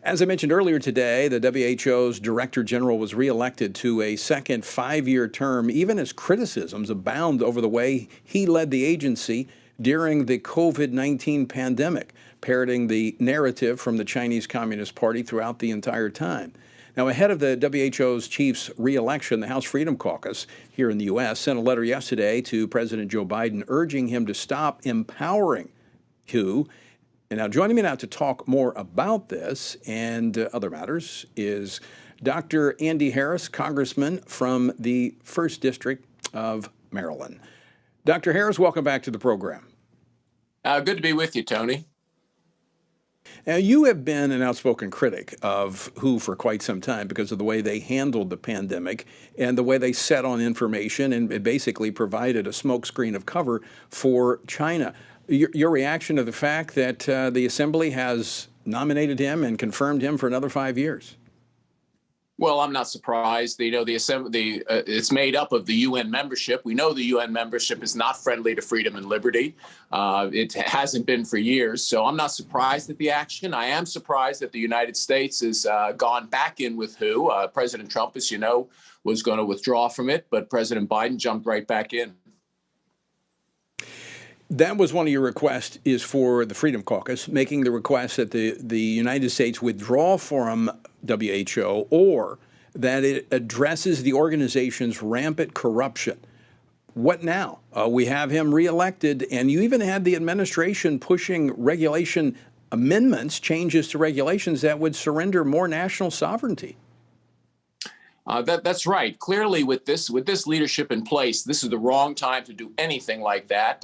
As I mentioned earlier today, the WHO's Director General was reelected to a second 5-year term, even as criticisms abound over the way he led the agency during the COVID-19 pandemic, parroting the narrative from the Chinese Communist Party throughout the entire time. Now, ahead of the WHO's chief's reelection, the House Freedom Caucus here in the U.S. sent a letter yesterday to President Joe Biden urging him to stop empowering WHO. And now joining me now to talk more about this and other matters is Dr. Andy Harris, Congressman from the 1st District of Maryland. Dr. Harris, welcome back to the program. Good to be with you, Tony. Now, you have been an outspoken critic of WHO for quite some time because of the way they handled the pandemic and the way they set on information and basically provided a smokescreen of cover for China. Your reaction to the fact that the Assembly has nominated him and confirmed him for another 5 years? Well, I'm not surprised. The Assembly, it's made up of the UN membership. We know the UN membership is not friendly to freedom and liberty. It hasn't been for years. So I'm not surprised at the action. I am surprised that the United States has gone back in with WHO. President Trump, as you know, was going to withdraw from it, but President Biden jumped right back in. That was one of your requests, is for the Freedom Caucus, making the request that the United States withdraw from WHO or that it addresses the organization's rampant corruption. What now? We have him reelected, and you even had the administration pushing regulation amendments, changes to regulations that would surrender more national sovereignty. That's right. Clearly, with this leadership in place, this is the wrong time to do anything like that.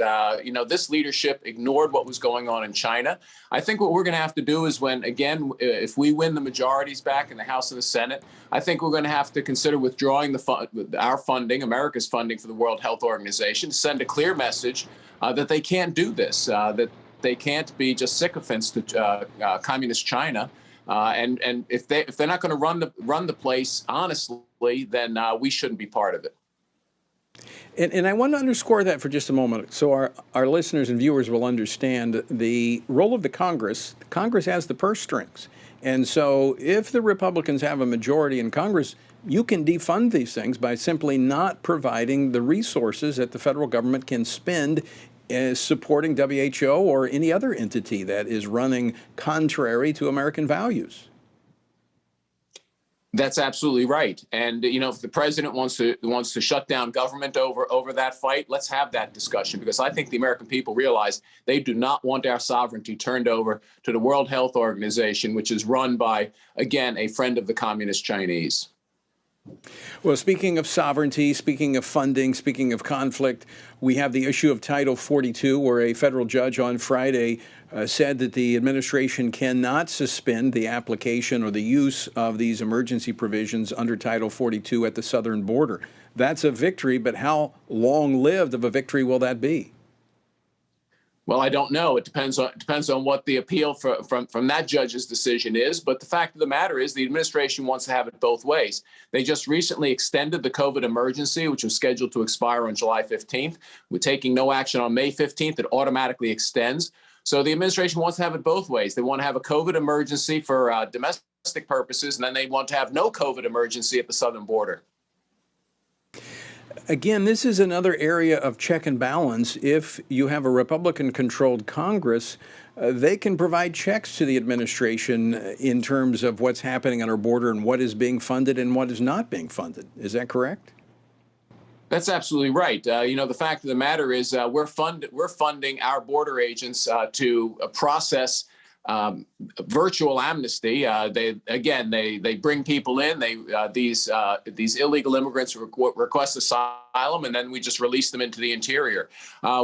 This leadership ignored what was going on in China. I think what we're going to have to do is if we win the majorities back in the House and the Senate, I think we're going to have to consider withdrawing our funding, America's funding for the World Health Organization, to send a clear message that they can't do this, that they can't be just sycophants to communist China. And if they're not going to run the place honestly, then we shouldn't be part of it. And I want to underscore that for just a moment, so our listeners and viewers will understand the role of the Congress. Congress has the purse strings, and so if the Republicans have a majority in Congress, you can defund these things by simply not providing the resources that the federal government can spend supporting WHO or any other entity that is running contrary to American values. That's absolutely right. And, if the president wants to shut down government over that fight, let's have that discussion, because I think the American people realize they do not want our sovereignty turned over to the World Health Organization, which is run by, again, a friend of the Communist Chinese. Well, speaking of sovereignty, speaking of funding, speaking of conflict, we have the issue of Title 42, where a federal judge on Friday said that the administration cannot suspend the application or the use of these emergency provisions under Title 42 at the southern border. That's a victory, but how long-lived of a victory will that be? Well, I don't know. It depends on what the appeal from that judge's decision is. But the fact of the matter is the administration wants to have it both ways. They just recently extended the COVID emergency, which was scheduled to expire on July 15th. We're taking no action on May 15th. It automatically extends. So the administration wants to have it both ways. They want to have a COVID emergency for domestic purposes, and then they want to have no COVID emergency at the southern border. Again, this is another area of check and balance. If you have a Republican-controlled Congress, they can provide checks to the administration in terms of what's happening on our border and what is being funded and what is not being funded. Is that correct? That's absolutely right. The fact of the matter is we're funding our border agents to process virtual amnesty. They bring people in. These illegal immigrants request asylum, and then we just release them into the interior.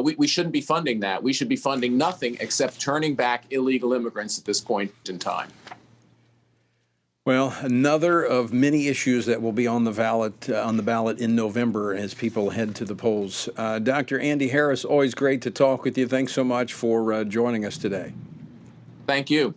We shouldn't be funding that. We should be funding nothing except turning back illegal immigrants at this point in time. Well, another of many issues that will be on the ballot in November as people head to the polls. Dr. Andy Harris, always great to talk with you. Thanks so much for joining us today. Thank you.